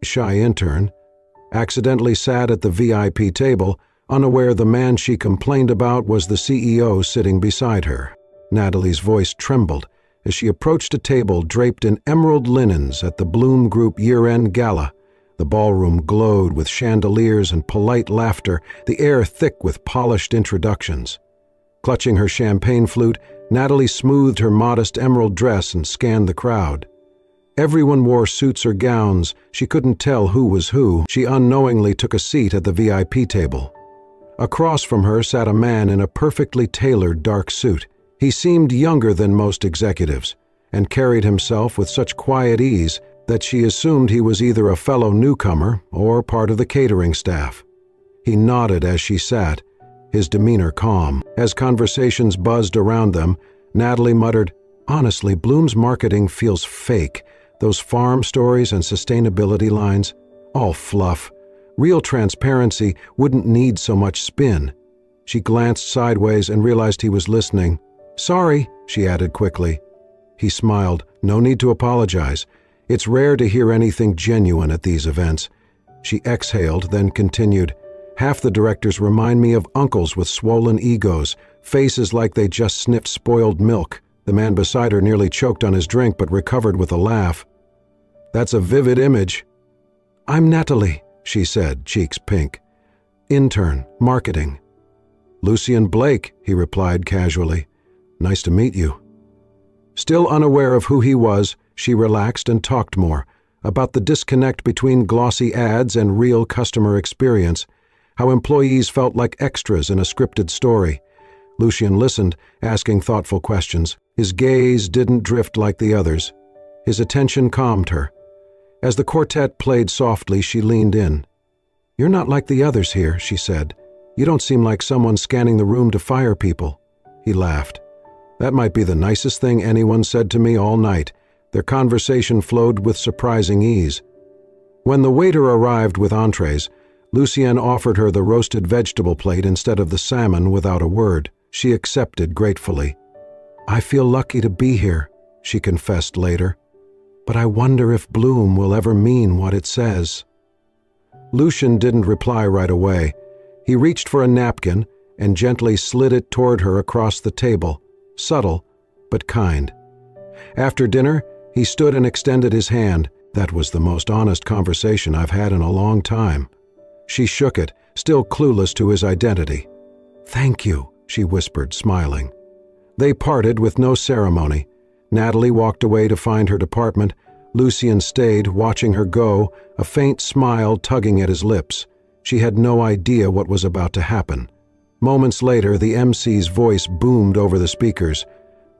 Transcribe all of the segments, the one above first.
shy intern, accidentally sat at the VIP table, unaware the man she complained about was the CEO sitting beside her. Natalie's voice trembled as she approached a table draped in emerald linens at the Bloom Group year-end gala. The ballroom glowed with chandeliers and polite laughter, the air thick with polished introductions. Clutching her champagne flute, Natalie smoothed her modest emerald dress and scanned the crowd. Everyone wore suits or gowns. She couldn't tell who was who. She unknowingly took a seat at the VIP table. Across from her sat a man in a perfectly tailored dark suit. He seemed younger than most executives, and carried himself with such quiet ease that she assumed he was either a fellow newcomer or part of the catering staff. He nodded as she sat, his demeanor calm. As conversations buzzed around them, Natalie muttered, "Honestly, Bloom's marketing feels fake. Those farm stories and sustainability lines, all fluff. Real transparency wouldn't need so much spin." She glanced sideways and realized he was listening. "Sorry," she added quickly. He smiled. "No need to apologize. It's rare to hear anything genuine at these events." She exhaled, then continued, "Half the directors remind me of uncles with swollen egos, faces like they just sniffed spoiled milk." The man beside her nearly choked on his drink but recovered with a laugh. "That's a vivid image." "I'm Natalie," she said, cheeks pink. "Intern, marketing." "Lucian Blake," he replied casually. "Nice to meet you." Still unaware of who he was, she relaxed and talked more, about the disconnect between glossy ads and real customer experience, how employees felt like extras in a scripted story. Lucian listened, asking thoughtful questions. His gaze didn't drift like the others. His attention calmed her. As the quartet played softly, she leaned in. "You're not like the others here," she said. "You don't seem like someone scanning the room to fire people." He laughed. "That might be the nicest thing anyone said to me all night." Their conversation flowed with surprising ease. When the waiter arrived with entrees, Lucien offered her the roasted vegetable plate instead of the salmon without a word. She accepted gratefully. "I feel lucky to be here," she confessed later. "But I wonder if Bloom will ever mean what it says." Lucian didn't reply right away. He reached for a napkin and gently slid it toward her across the table, subtle but kind. After dinner, he stood and extended his hand. "That was the most honest conversation I've had in a long time." She shook it, still clueless to his identity. "Thank you," she whispered, smiling. They parted with no ceremony. Natalie walked away to find her department. Lucien stayed, watching her go, a faint smile tugging at his lips. She had no idea what was about to happen. Moments later, the MC's voice boomed over the speakers.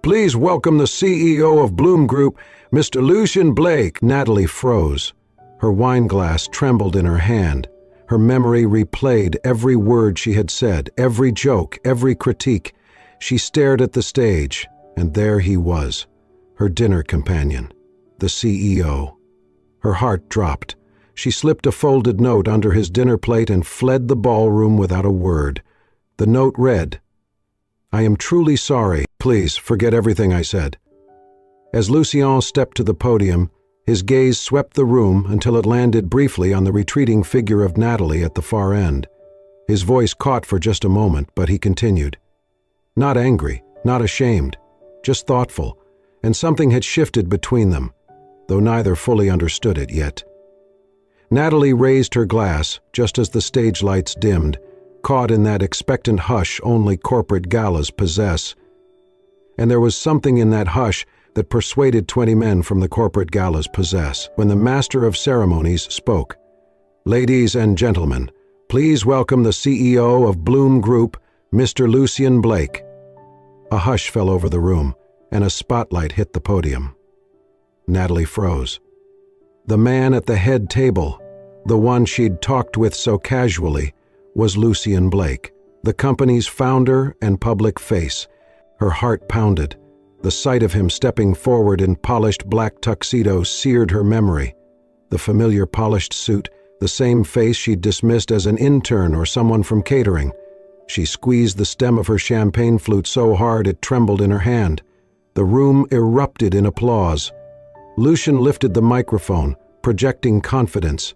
"Please welcome the CEO of Bloom Group, Mr. Lucian Blake." Natalie froze. Her wineglass trembled in her hand. Her memory replayed every word she had said, every joke, every critique. She stared at the stage, and there he was, her dinner companion, the CEO. Her heart dropped. She slipped a folded note under his dinner plate and fled the ballroom without a word. The note read, "I am truly sorry. Please forget everything I said." As Lucien stepped to the podium, his gaze swept the room until it landed briefly on the retreating figure of Natalie at the far end. His voice caught for just a moment, but he continued. Not angry, not ashamed, just thoughtful, and something had shifted between them, though neither fully understood it yet. Natalie raised her glass just as the stage lights dimmed, caught in that expectant hush only corporate galas possess. And there was something in that hush that persuaded 20 men from the corporate galas possess. When the master of ceremonies spoke, "Ladies and gentlemen, please welcome the CEO of Bloom Group, Mr. Lucian Blake." A hush fell over the room, and a spotlight hit the podium. Natalie froze. The man at the head table, the one she'd talked with so casually, was Lucian Blake, the company's founder and public face. Her heart pounded. The sight of him stepping forward in polished black tuxedo seared her memory. The familiar polished suit, the same face she'd dismissed as an intern or someone from catering. She squeezed the stem of her champagne flute so hard it trembled in her hand. The room erupted in applause. Lucian lifted the microphone, projecting confidence.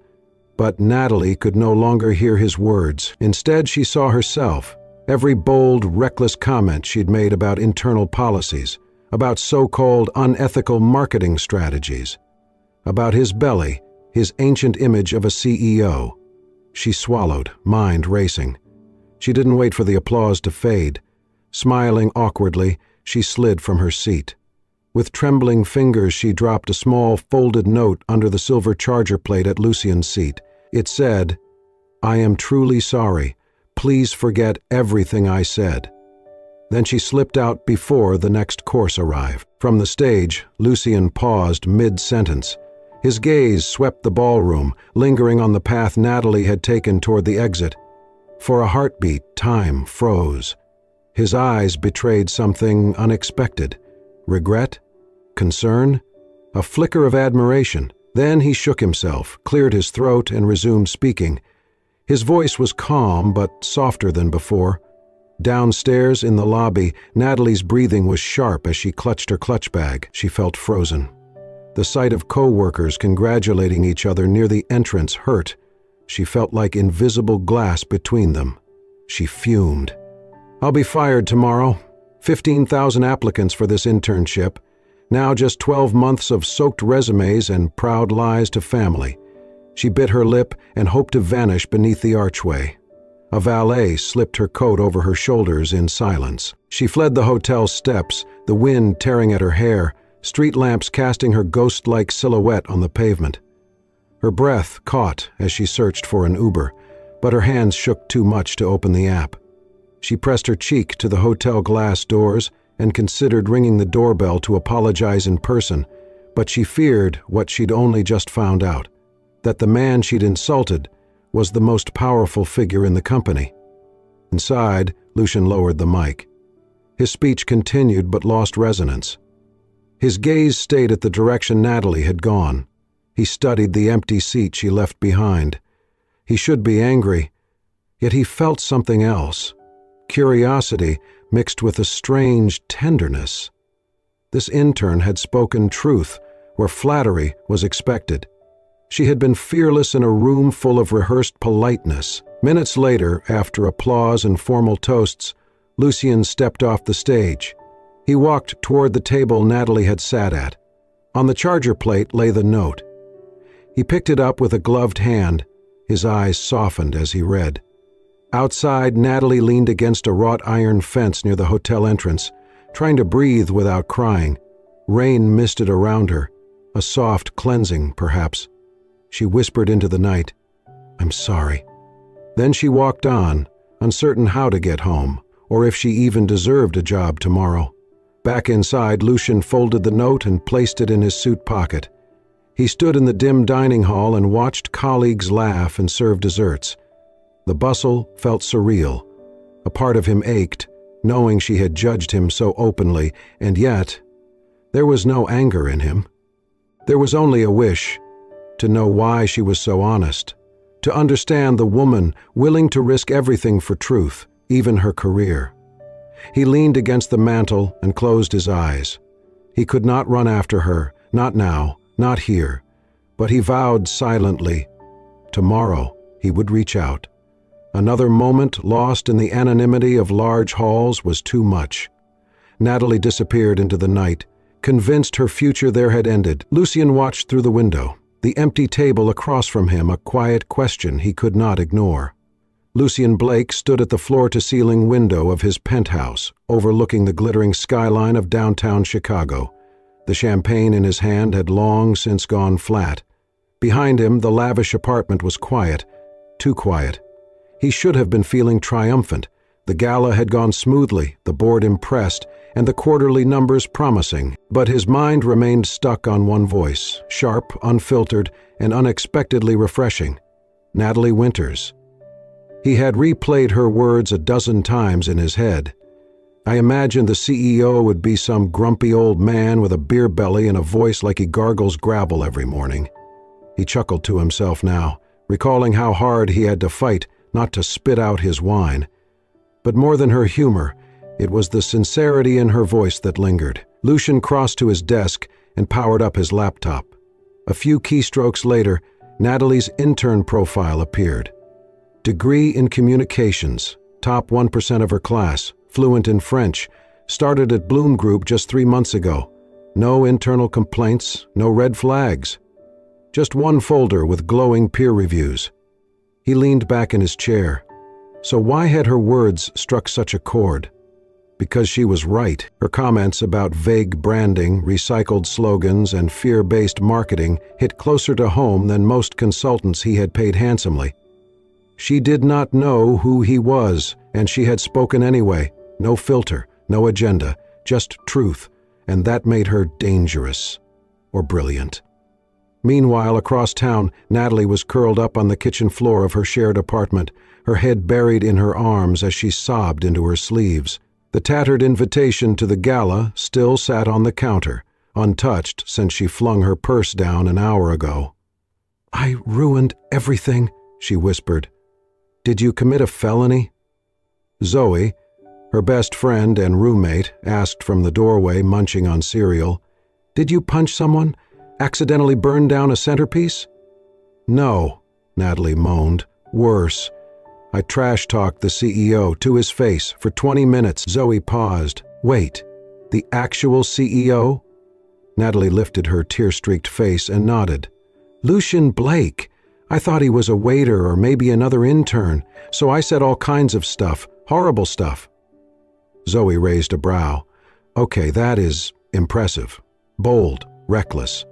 But Natalie could no longer hear his words. Instead, she saw herself, every bold, reckless comment she'd made about internal policies, about so-called unethical marketing strategies, about his belly, his ancient image of a CEO. She swallowed, mind racing. She didn't wait for the applause to fade. Smiling awkwardly, she slid from her seat. With trembling fingers, she dropped a small, folded note under the silver charger plate at Lucien's seat. It said, "I am truly sorry. Please forget everything I said." Then she slipped out before the next course arrived. From the stage, Lucien paused mid-sentence. His gaze swept the ballroom, lingering on the path Natalie had taken toward the exit. For a heartbeat, time froze. His eyes betrayed something unexpected. Regret? Concern? A flicker of admiration. Then he shook himself, cleared his throat, and resumed speaking. His voice was calm but softer than before. Downstairs in the lobby, Natalie's breathing was sharp as she clutched her clutch bag. She felt frozen. The sight of co-workers congratulating each other near the entrance hurt. She felt like invisible glass between them. She fumed. "I'll be fired tomorrow. 15,000 applicants for this internship. Now just 12 months of soaked resumes and proud lies to family." She bit her lip and hoped to vanish beneath the archway. A valet slipped her coat over her shoulders in silence. She fled the hotel steps, the wind tearing at her hair, street lamps casting her ghost-like silhouette on the pavement. Her breath caught as she searched for an Uber, but her hands shook too much to open the app. She pressed her cheek to the hotel glass doors and considered ringing the doorbell to apologize in person, but she feared what she'd only just found out, that the man she'd insulted was the most powerful figure in the company. Inside, Lucien lowered the mic. His speech continued but lost resonance. His gaze stayed at the direction Natalie had gone. He studied the empty seat she left behind. He should be angry, yet he felt something else. Curiosity mixed with a strange tenderness. This intern had spoken truth where flattery was expected. She had been fearless in a room full of rehearsed politeness. Minutes later, after applause and formal toasts, Lucien stepped off the stage. He walked toward the table Natalie had sat at. On the charger plate lay the note. He picked it up with a gloved hand. His eyes softened as he read. Outside, Natalie leaned against a wrought iron fence near the hotel entrance, trying to breathe without crying. Rain misted around her, a soft cleansing, perhaps. She whispered into the night, "I'm sorry." Then she walked on, uncertain how to get home, or if she even deserved a job tomorrow. Back inside, Lucien folded the note and placed it in his suit pocket. He stood in the dim dining hall and watched colleagues laugh and serve desserts. The bustle felt surreal. A part of him ached, knowing she had judged him so openly, and yet there was no anger in him. There was only a wish to know why she was so honest, to understand the woman willing to risk everything for truth, even her career. He leaned against the mantel and closed his eyes. He could not run after her, not now, not here, but he vowed silently, tomorrow he would reach out. Another moment lost in the anonymity of large halls was too much. Natalie disappeared into the night, convinced her future there had ended. Lucien watched through the window. The empty table across from him, a quiet question he could not ignore. Lucien Blake stood at the floor-to-ceiling window of his penthouse, overlooking the glittering skyline of downtown Chicago. The champagne in his hand had long since gone flat. Behind him, the lavish apartment was quiet, too quiet. He should have been feeling triumphant. The gala had gone smoothly, the board impressed, and the quarterly numbers promising, but his mind remained stuck on one voice, sharp, unfiltered, and unexpectedly refreshing. Natalie Winters. He had replayed her words a dozen times in his head. I imagined the CEO would be some grumpy old man with a beer belly and a voice like he gargles gravel every morning. He chuckled to himself now, recalling how hard he had to fight not to spit out his wine. But more than her humor, it was the sincerity in her voice that lingered. Lucien crossed to his desk and powered up his laptop. A few keystrokes later, Natalie's intern profile appeared. Degree in communications, top 1% of her class, fluent in French, started at Bloom Group just 3 months ago. No internal complaints, no red flags. Just one folder with glowing peer reviews. He leaned back in his chair. So why had her words struck such a chord? Because she was right. Her comments about vague branding, recycled slogans, and fear-based marketing hit closer to home than most consultants he had paid handsomely. She did not know who he was, and she had spoken anyway. No filter, no agenda, just truth, and that made her dangerous or brilliant. Meanwhile, across town, Natalie was curled up on the kitchen floor of her shared apartment, her head buried in her arms as she sobbed into her sleeves. The tattered invitation to the gala still sat on the counter, untouched since she flung her purse down an hour ago. "I ruined everything," she whispered. "Did you commit a felony?" Zoe, her best friend and roommate, asked from the doorway, munching on cereal. "Did you punch someone? Accidentally burn down a centerpiece?" "No," Natalie moaned. "Worse. I trash-talked the CEO to his face for 20 minutes. Zoe paused. "Wait, the actual CEO?" Natalie lifted her tear-streaked face and nodded. "Lucian Blake. I thought he was a waiter or maybe another intern, so I said all kinds of stuff, horrible stuff." Zoe raised a brow. "Okay, that is impressive. Bold, reckless.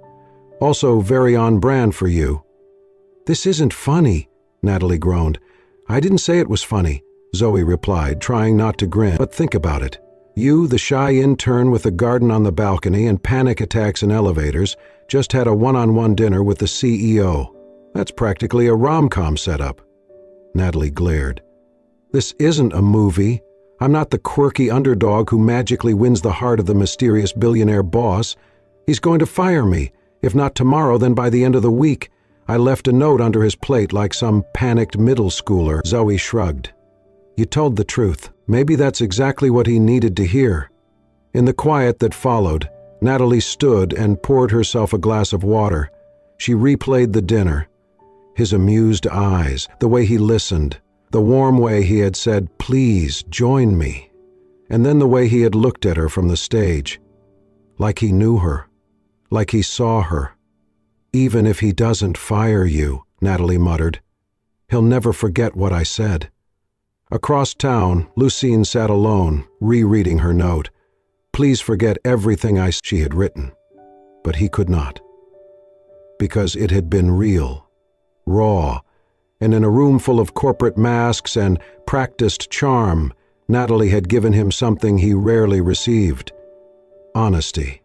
Also very on-brand for you." "This isn't funny," Natalie groaned. "I didn't say it was funny," Zoe replied, trying not to grin. "But think about it. You, the shy intern with a garden on the balcony and panic attacks in elevators, just had a one-on-one dinner with the CEO. That's practically a rom-com setup." Natalie glared. "This isn't a movie. I'm not the quirky underdog who magically wins the heart of the mysterious billionaire boss. He's going to fire me. If not tomorrow, then by the end of the week. I left a note under his plate like some panicked middle schooler." Zoe shrugged. "You told the truth. Maybe that's exactly what he needed to hear." In the quiet that followed, Natalie stood and poured herself a glass of water. She replayed the dinner. His amused eyes, the way he listened, the warm way he had said, "Please, join me," and then the way he had looked at her from the stage. Like he knew her. Like he saw her. "Even if he doesn't fire you," Natalie muttered, "he'll never forget what I said." Across town, Lucine sat alone, rereading her note. "Please forget everything she had written." But he could not. Because it had been real, raw, and in a room full of corporate masks and practiced charm, Natalie had given him something he rarely received: honesty.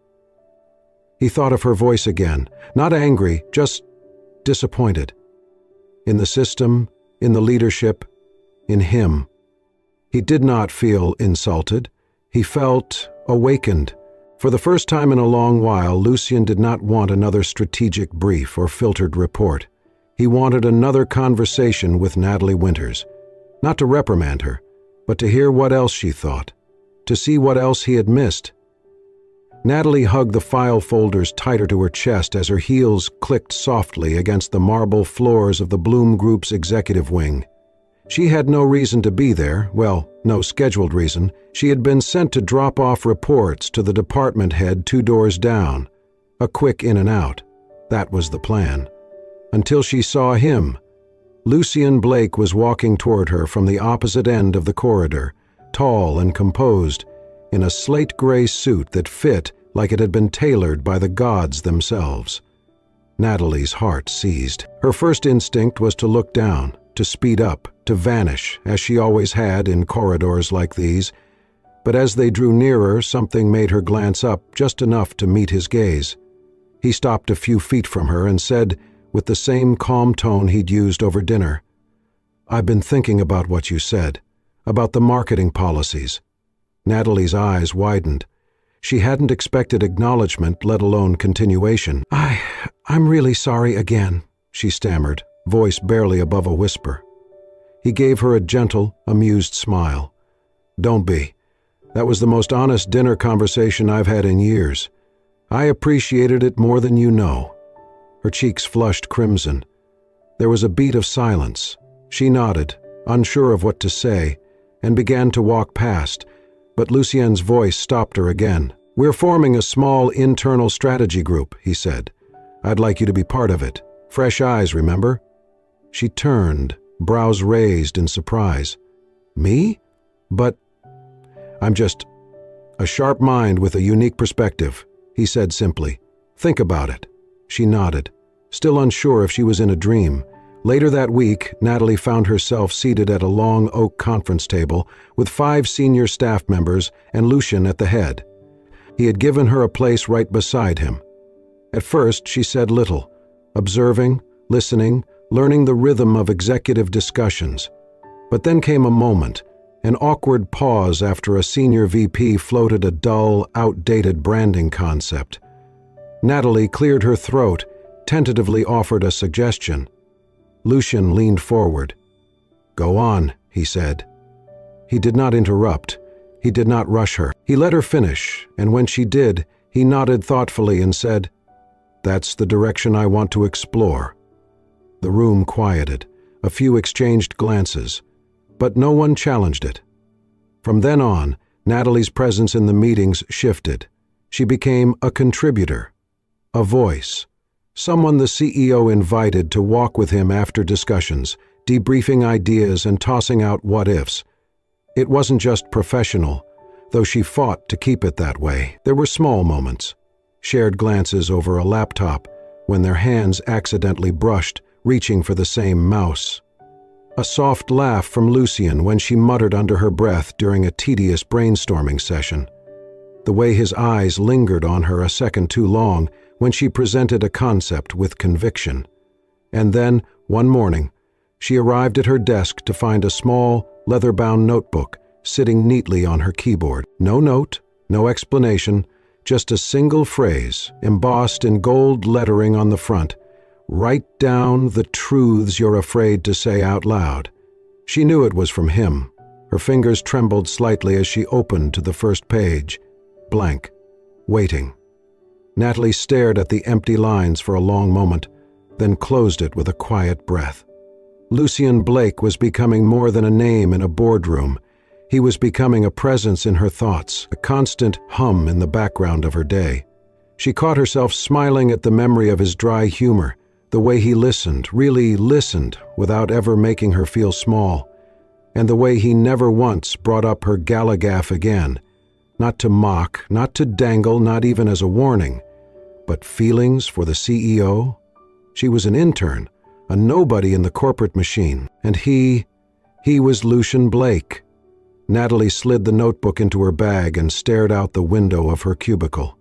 He thought of her voice again, not angry, just disappointed. In the system, in the leadership, in him. He did not feel insulted. He felt awakened. For the first time in a long while, Lucien did not want another strategic brief or filtered report. He wanted another conversation with Natalie Winters. Not to reprimand her, but to hear what else she thought. To see what else he had missed. Natalie hugged the file folders tighter to her chest as her heels clicked softly against the marble floors of the Bloom Group's executive wing. She had no reason to be there, well, no scheduled reason. She had been sent to drop off reports to the department head 2 doors down. A quick in and out. That was the plan. Until she saw him. Lucien Blake was walking toward her from the opposite end of the corridor, tall and composed, in a slate-gray suit that fit like it had been tailored by the gods themselves. Natalie's heart seized. Her first instinct was to look down, to speed up, to vanish, as she always had in corridors like these. But as they drew nearer, something made her glance up just enough to meet his gaze. He stopped a few feet from her and said, with the same calm tone he'd used over dinner, "I've been thinking about what you said, about the marketing policies." Natalie's eyes widened. She hadn't expected acknowledgement, let alone continuation. I'm really sorry again," she stammered, voice barely above a whisper. He gave her a gentle, amused smile. "Don't be. That was the most honest dinner conversation I've had in years. I appreciated it more than you know." Her cheeks flushed crimson. There was a beat of silence. She nodded, unsure of what to say, and began to walk past, but Lucien's voice stopped her again. "We're forming a small internal strategy group," he said. "I'd like you to be part of it. Fresh eyes, remember?" She turned, brows raised in surprise. "Me? But I'm just a sharp mind with a unique perspective," he said simply. "Think about it." She nodded, still unsure if she was in a dream. Later that week, Natalie found herself seated at a long oak conference table with 5 senior staff members and Lucien at the head. He had given her a place right beside him. At first, she said little, observing, listening, learning the rhythm of executive discussions. But then came a moment, an awkward pause after a senior VP floated a dull, outdated branding concept. Natalie cleared her throat, tentatively offered a suggestion. Lucien leaned forward. "Go on," he said. He did not interrupt. He did not rush her. He let her finish, and when she did, he nodded thoughtfully and said, "That's the direction I want to explore." The room quieted. A few exchanged glances, but no one challenged it. From then on, Natalie's presence in the meetings shifted. She became a contributor, a voice, someone the CEO invited to walk with him after discussions, debriefing ideas and tossing out what-ifs. It wasn't just professional, though she fought to keep it that way. There were small moments, shared glances over a laptop when their hands accidentally brushed, reaching for the same mouse. A soft laugh from Lucien when she muttered under her breath during a tedious brainstorming session. The way his eyes lingered on her a second too long when she presented a concept with conviction. And then, one morning, she arrived at her desk to find a small, leather-bound notebook sitting neatly on her keyboard. No note, no explanation, just a single phrase embossed in gold lettering on the front. "Write down the truths you're afraid to say out loud." She knew it was from him. Her fingers trembled slightly as she opened to the first page. Blank. Waiting. Natalie stared at the empty lines for a long moment, then closed it with a quiet breath. Lucien Blake was becoming more than a name in a boardroom. He was becoming a presence in her thoughts, a constant hum in the background of her day. She caught herself smiling at the memory of his dry humor, the way he listened, really listened, without ever making her feel small, and the way he never once brought up her galligaff again, not to mock, not to dangle, not even as a warning, but feelings for the CEO? She was an intern, a nobody in the corporate machine, and he was Lucien Blake. Natalie slid the notebook into her bag and stared out the window of her cubicle.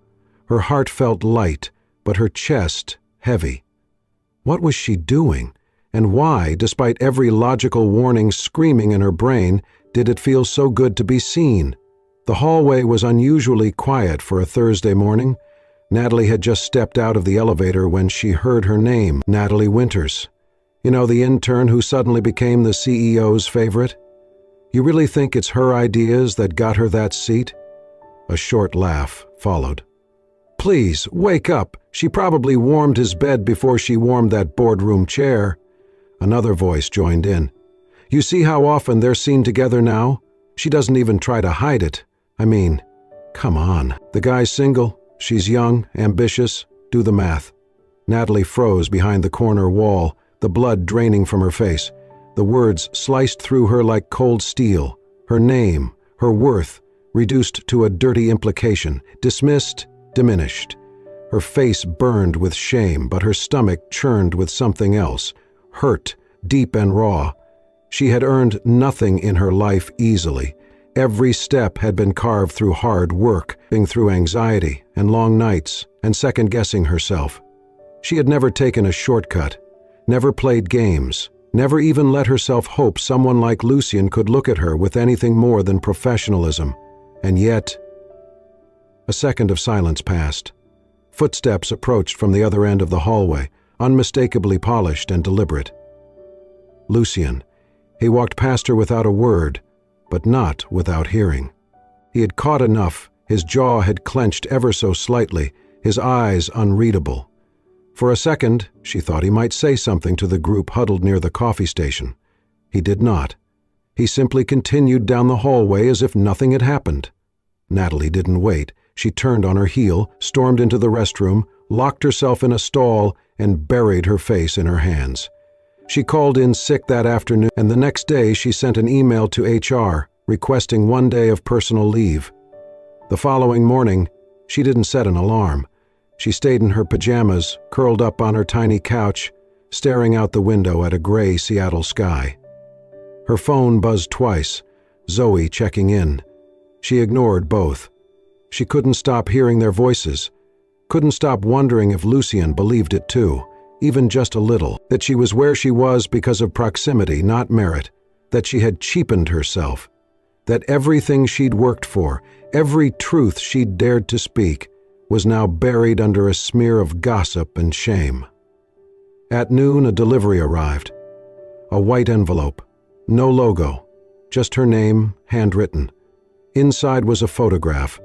Her heart felt light, but her chest heavy. What was she doing? And why, despite every logical warning screaming in her brain, did it feel so good to be seen? The hallway was unusually quiet for a Thursday morning. Natalie had just stepped out of the elevator when she heard her name, Natalie Winters. You know, the intern who suddenly became the CEO's favorite? You really think it's her ideas that got her that seat? A short laugh followed. "Please, wake up. She probably warmed his bed before she warmed that boardroom chair." Another voice joined in. "You see how often they're seen together now? She doesn't even try to hide it. I mean, come on. The guy's single. She's young, ambitious. Do the math." Natalie froze behind the corner wall, the blood draining from her face. The words sliced through her like cold steel. Her name, her worth, reduced to a dirty implication, dismissed, diminished. Her face burned with shame, but her stomach churned with something else, hurt, deep and raw. She had earned nothing in her life easily. Every step had been carved through hard work, through anxiety and long nights and second-guessing herself. She had never taken a shortcut, never played games, never even let herself hope someone like Lucien could look at her with anything more than professionalism. And yet... A second of silence passed. Footsteps approached from the other end of the hallway, unmistakably polished and deliberate. Lucien. He walked past her without a word, but not without hearing. He had caught enough, his jaw had clenched ever so slightly, his eyes unreadable. For a second, she thought he might say something to the group huddled near the coffee station. He did not. He simply continued down the hallway as if nothing had happened. Natalie didn't wait. She turned on her heel, stormed into the restroom, locked herself in a stall, and buried her face in her hands. She called in sick that afternoon, and the next day she sent an email to HR requesting 1 day of personal leave. The following morning, she didn't set an alarm. She stayed in her pajamas, curled up on her tiny couch, staring out the window at a gray Seattle sky. Her phone buzzed twice, Zoe checking in. She ignored both. She couldn't stop hearing their voices, couldn't stop wondering if Lucien believed it too, even just a little, that she was where she was because of proximity, not merit, that she had cheapened herself, that everything she'd worked for, every truth she'd dared to speak, was now buried under a smear of gossip and shame. At noon, a delivery arrived. A white envelope. No logo. Just her name, handwritten. Inside was a photograph.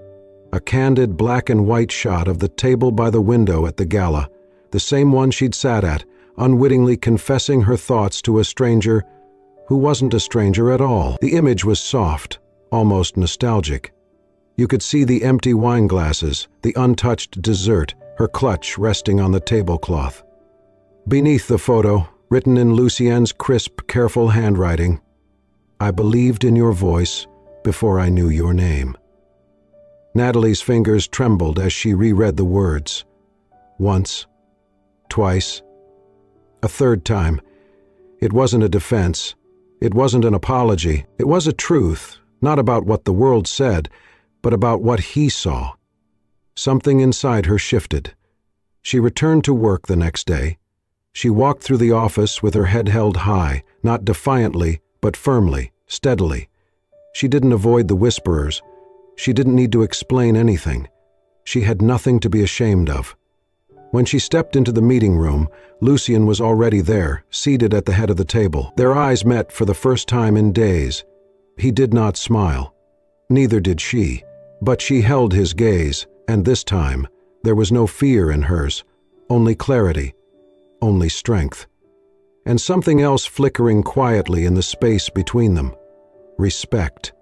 A candid black and white shot of the table by the window at the gala, the same one she'd sat at, unwittingly confessing her thoughts to a stranger who wasn't a stranger at all. The image was soft, almost nostalgic. You could see the empty wine glasses, the untouched dessert, her clutch resting on the tablecloth. Beneath the photo, written in Lucien's crisp, careful handwriting, "I believed in your voice before I knew your name." Natalie's fingers trembled as she reread the words. Once, twice, a third time. It wasn't a defense. It wasn't an apology. It was a truth, not about what the world said, but about what he saw. Something inside her shifted. She returned to work the next day. She walked through the office with her head held high, not defiantly, but firmly, steadily. She didn't avoid the whisperers. She didn't need to explain anything. She had nothing to be ashamed of. When she stepped into the meeting room, Lucien was already there, seated at the head of the table. Their eyes met for the first time in days. He did not smile. Neither did she. But she held his gaze, and this time, there was no fear in hers, only clarity, only strength. And something else flickering quietly in the space between them. Respect.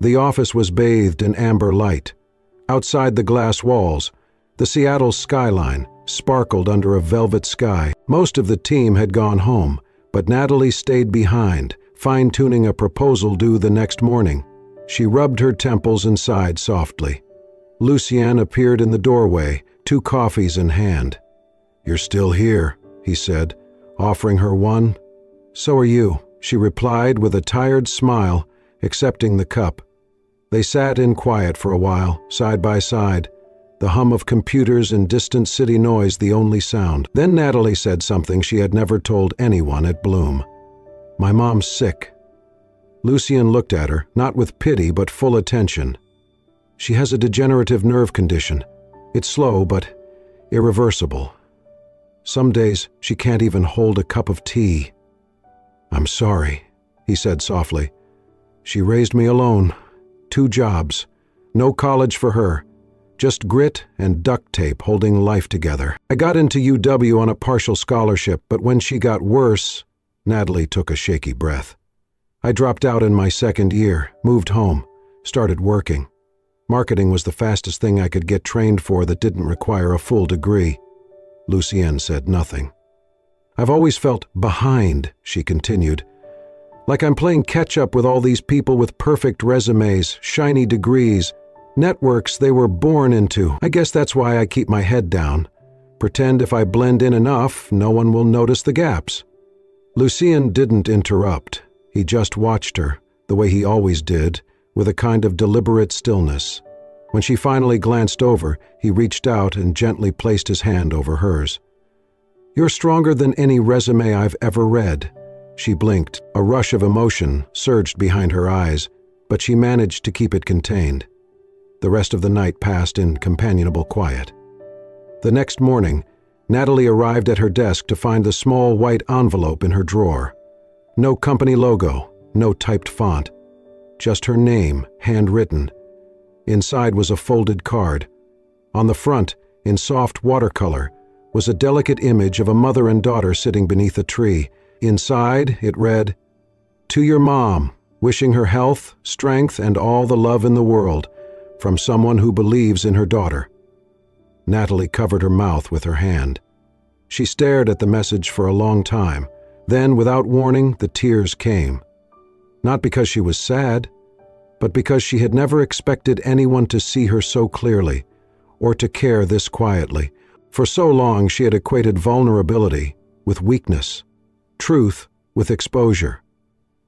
The office was bathed in amber light. Outside the glass walls, the Seattle skyline sparkled under a velvet sky. Most of the team had gone home, but Natalie stayed behind, fine-tuning a proposal due the next morning. She rubbed her temples and sighed softly. Lucien appeared in the doorway, 2 coffees in hand. "You're still here," he said, offering her one. "So are you," she replied with a tired smile, accepting the cup. They sat in quiet for a while, side by side, the hum of computers and distant city noise the only sound. Then Natalie said something she had never told anyone at Bloom. "My mom's sick." Lucien looked at her, not with pity but full attention. "She has a degenerative nerve condition. It's slow but irreversible. Some days she can't even hold a cup of tea." "I'm sorry," he said softly. "She raised me alone. 2 jobs. No college for her. Just grit and duct tape holding life together. I got into UW on a partial scholarship, but when she got worse," Natalie took a shaky breath. "I dropped out in my 2nd year, moved home, started working. Marketing was the fastest thing I could get trained for that didn't require a full degree." Lucien said nothing. "I've always felt behind," she continued. "Like I'm playing catch-up with all these people with perfect resumes, shiny degrees, networks they were born into. I guess that's why I keep my head down. Pretend if I blend in enough, no one will notice the gaps." Lucien didn't interrupt. He just watched her, the way he always did, with a kind of deliberate stillness. When she finally glanced over, he reached out and gently placed his hand over hers. "You're stronger than any resume I've ever read." She blinked. A rush of emotion surged behind her eyes, but she managed to keep it contained. The rest of the night passed in companionable quiet. The next morning, Natalie arrived at her desk to find the small white envelope in her drawer. No company logo, no typed font. Just her name, handwritten. Inside was a folded card. On the front, in soft watercolor, was a delicate image of a mother and daughter sitting beneath a tree. Inside, it read, "To your mom, wishing her health, strength, and all the love in the world, from someone who believes in her daughter." Natalie covered her mouth with her hand. She stared at the message for a long time. Then, without warning, the tears came. Not because she was sad, but because she had never expected anyone to see her so clearly, or to care this quietly. For so long she had equated vulnerability with weakness, truth with exposure.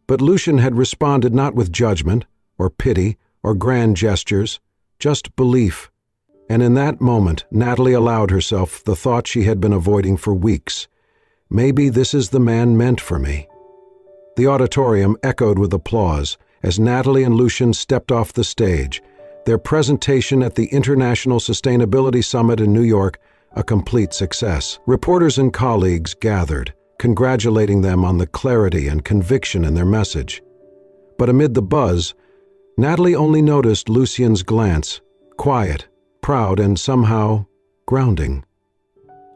But Lucian had responded not with judgment, or pity, or grand gestures, just belief. And in that moment, Natalie allowed herself the thought she had been avoiding for weeks. Maybe this is the man meant for me. The auditorium echoed with applause as Natalie and Lucian stepped off the stage, their presentation at the International Sustainability Summit in New York a complete success. Reporters and colleagues gathered, congratulating them on the clarity and conviction in their message. But amid the buzz, Natalie only noticed Lucian's glance, quiet, proud, and somehow grounding.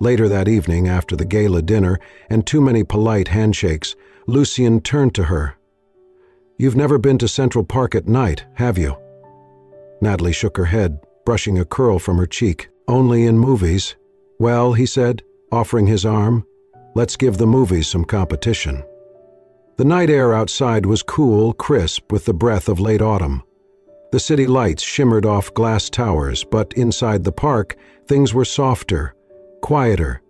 Later that evening, after the gala dinner and too many polite handshakes, Lucian turned to her. "You've never been to Central Park at night, have you?" Natalie shook her head, brushing a curl from her cheek. "Only in movies." "Well," he said, offering his arm, "let's give the movies some competition." The night air outside was cool, crisp, with the breath of late autumn. The city lights shimmered off glass towers, but inside the park, things were softer, quieter.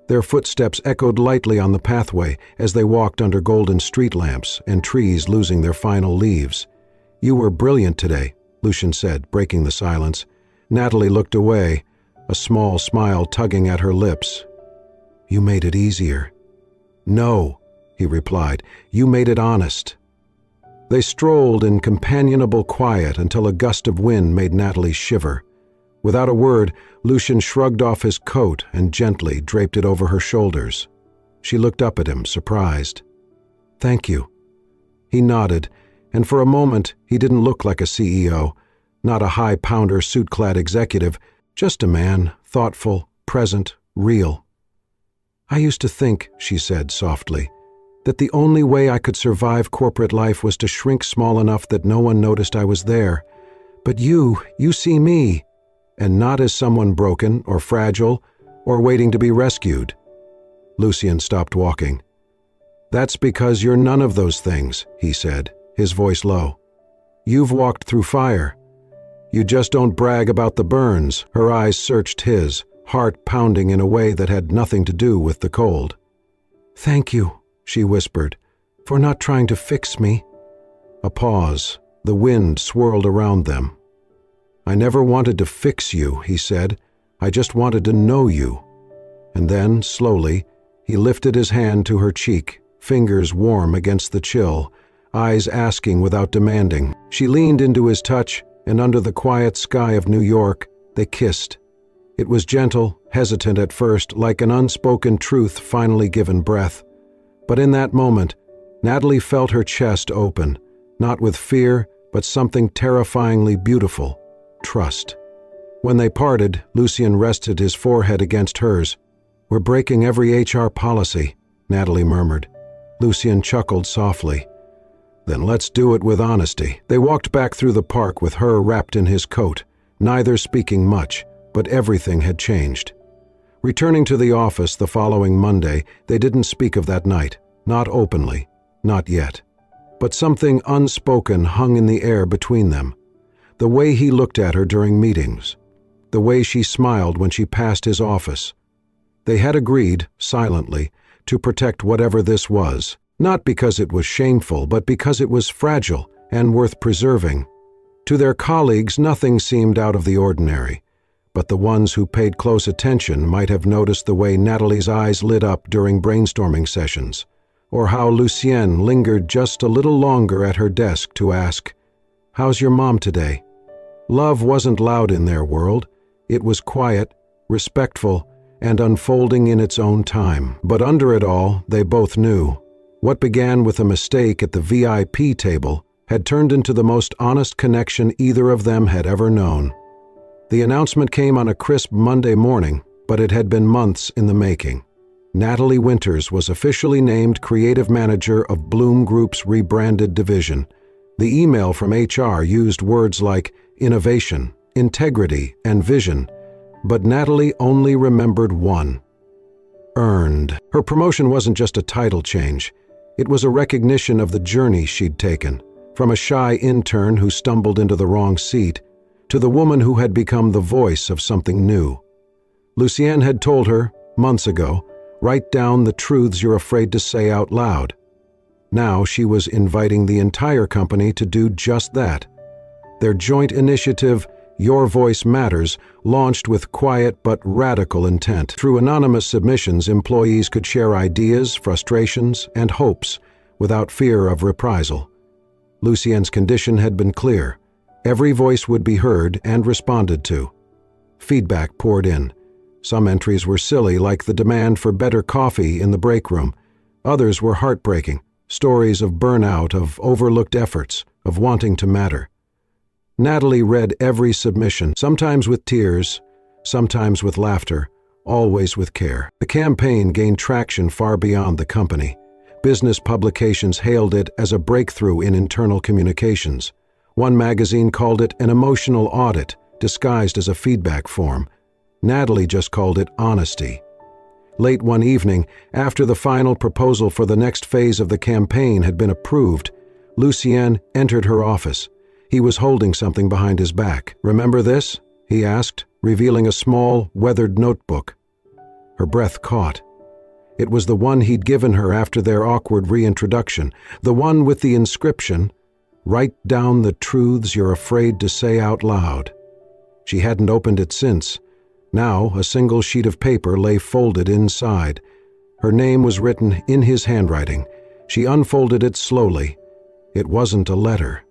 Their footsteps echoed lightly on the pathway as they walked under golden street lamps and trees losing their final leaves. "You were brilliant today," Lucian said, breaking the silence. Natalie looked away, a small smile tugging at her lips. "You made it easier." "No," he replied, "you made it honest." They strolled in companionable quiet until a gust of wind made Natalie shiver. Without a word, Lucian shrugged off his coat and gently draped it over her shoulders. She looked up at him, surprised. "Thank you." He nodded, and for a moment he didn't look like a CEO, not a high-pounder suit-clad executive, just a man, thoughtful, present, real. "I used to think," she said softly, "that the only way I could survive corporate life was to shrink small enough that no one noticed I was there. But you see me, and not as someone broken or fragile or waiting to be rescued." Lucian stopped walking. "That's because you're none of those things," he said, his voice low. "You've walked through fire. You just don't brag about the burns." Her eyes searched his, heart pounding in a way that had nothing to do with the cold. "Thank you," she whispered, "for not trying to fix me." A pause. The wind swirled around them. "I never wanted to fix you," he said. "I just wanted to know you." And then, slowly, he lifted his hand to her cheek, fingers warm against the chill, eyes asking without demanding. She leaned into his touch, and under the quiet sky of New York, they kissed. It was gentle, hesitant at first, like an unspoken truth finally given breath. But in that moment, Natalie felt her chest open, not with fear, but something terrifyingly beautiful: trust. When they parted, Lucian rested his forehead against hers. "We're breaking every HR policy," Natalie murmured. Lucian chuckled softly. "Then let's do it with honesty." They walked back through the park with her wrapped in his coat, neither speaking much, but everything had changed. Returning to the office the following Monday, they didn't speak of that night, not openly, not yet. But something unspoken hung in the air between them. The way he looked at her during meetings, the way she smiled when she passed his office. They had agreed, silently, to protect whatever this was, not because it was shameful, but because it was fragile and worth preserving. To their colleagues, nothing seemed out of the ordinary, but the ones who paid close attention might have noticed the way Natalie's eyes lit up during brainstorming sessions, or how Lucienne lingered just a little longer at her desk to ask, "How's your mom today?" Love wasn't loud in their world. It was quiet, respectful, and unfolding in its own time. But under it all, they both knew. What began with a mistake at the VIP table had turned into the most honest connection either of them had ever known. The announcement came on a crisp Monday morning, but it had been months in the making. Natalie Winters was officially named creative manager of Bloom Group's rebranded division. The email from HR used words like innovation, integrity, and vision, but Natalie only remembered one: earned. Her promotion wasn't just a title change. It was a recognition of the journey she'd taken, from a shy intern who stumbled into the wrong seat to the woman who had become the voice of something new. Lucienne had told her, months ago, write down the truths you're afraid to say out loud. Now she was inviting the entire company to do just that. Their joint initiative, Your Voice Matters, launched with quiet but radical intent. Through anonymous submissions, employees could share ideas, frustrations, and hopes without fear of reprisal. Lucienne's condition had been clear. Every voice would be heard and responded to. Feedback poured in. Some entries were silly, like the demand for better coffee in the break room. Others were heartbreaking, stories of burnout, of overlooked efforts, of wanting to matter. Natalie read every submission, sometimes with tears, sometimes with laughter, always with care. The campaign gained traction far beyond the company. Business publications hailed it as a breakthrough in internal communications. One magazine called it an emotional audit, disguised as a feedback form. Natalie just called it honesty. Late one evening, after the final proposal for the next phase of the campaign had been approved, Lucienne entered her office. He was holding something behind his back. "Remember this?" he asked, revealing a small, weathered notebook. Her breath caught. It was the one he'd given her after their awkward reintroduction, the one with the inscription, "Write down the truths you're afraid to say out loud." She hadn't opened it since. Now, a single sheet of paper lay folded inside. Her name was written in his handwriting. She unfolded it slowly. It wasn't a letter.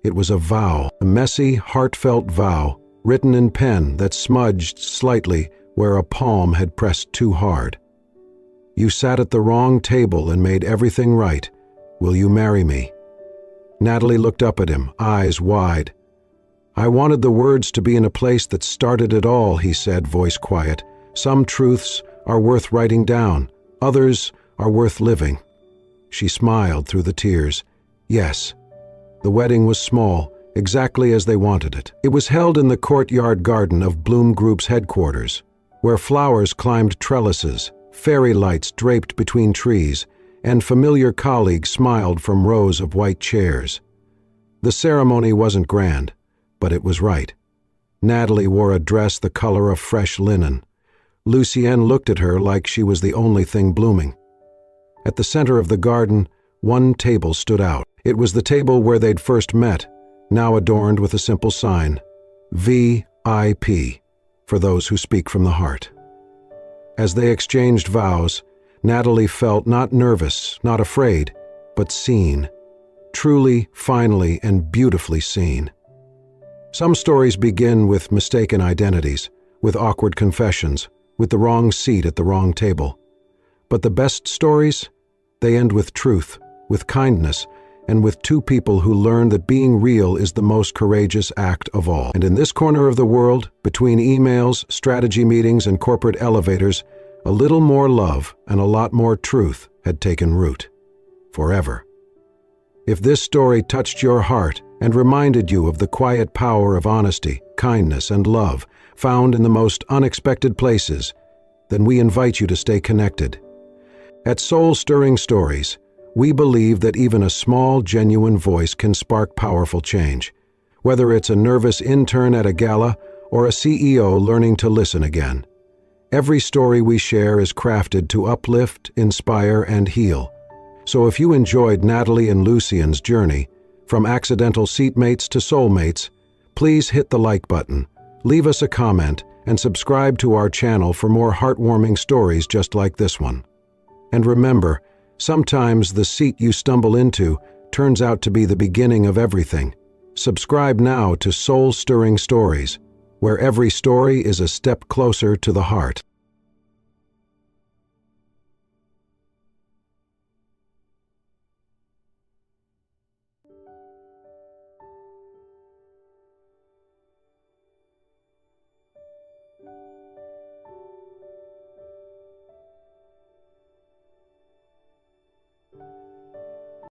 It was a vow, a messy, heartfelt vow, written in pen that smudged slightly where a palm had pressed too hard. "You sat at the wrong table and made everything right. Will you marry me?" Natalie looked up at him, eyes wide. "I wanted the words to be in a place that started it all," he said, voice quiet. "Some truths are worth writing down. Others are worth living." She smiled through the tears. Yes. The wedding was small, exactly as they wanted it. It was held in the courtyard garden of Bloom Group's headquarters, where flowers climbed trellises, fairy lights draped between trees, and familiar colleagues smiled from rows of white chairs. The ceremony wasn't grand, but it was right. Natalie wore a dress the color of fresh linen. Lucienne looked at her like she was the only thing blooming. At the center of the garden, one table stood out. It was the table where they'd first met, now adorned with a simple sign, VIP, for those who speak from the heart. As they exchanged vows, Natalie felt not nervous, not afraid, but seen. Truly, finally, and beautifully seen. Some stories begin with mistaken identities, with awkward confessions, with the wrong seat at the wrong table. But the best stories, they end with truth, with kindness, and with two people who learn that being real is the most courageous act of all. And in this corner of the world, between emails, strategy meetings, and corporate elevators, a little more love and a lot more truth had taken root. Forever. If this story touched your heart and reminded you of the quiet power of honesty, kindness, and love found in the most unexpected places, then we invite you to stay connected. At Soul-Stirring Stories, we believe that even a small, genuine voice can spark powerful change, whether it's a nervous intern at a gala or a CEO learning to listen again. Every story we share is crafted to uplift, inspire, and heal. So if you enjoyed Natalie and Lucienne's journey, from accidental seatmates to soulmates, please hit the like button, leave us a comment, and subscribe to our channel for more heartwarming stories just like this one. And remember, sometimes the seat you stumble into turns out to be the beginning of everything. Subscribe now to Soul-Stirring Stories, where every story is a step closer to the heart.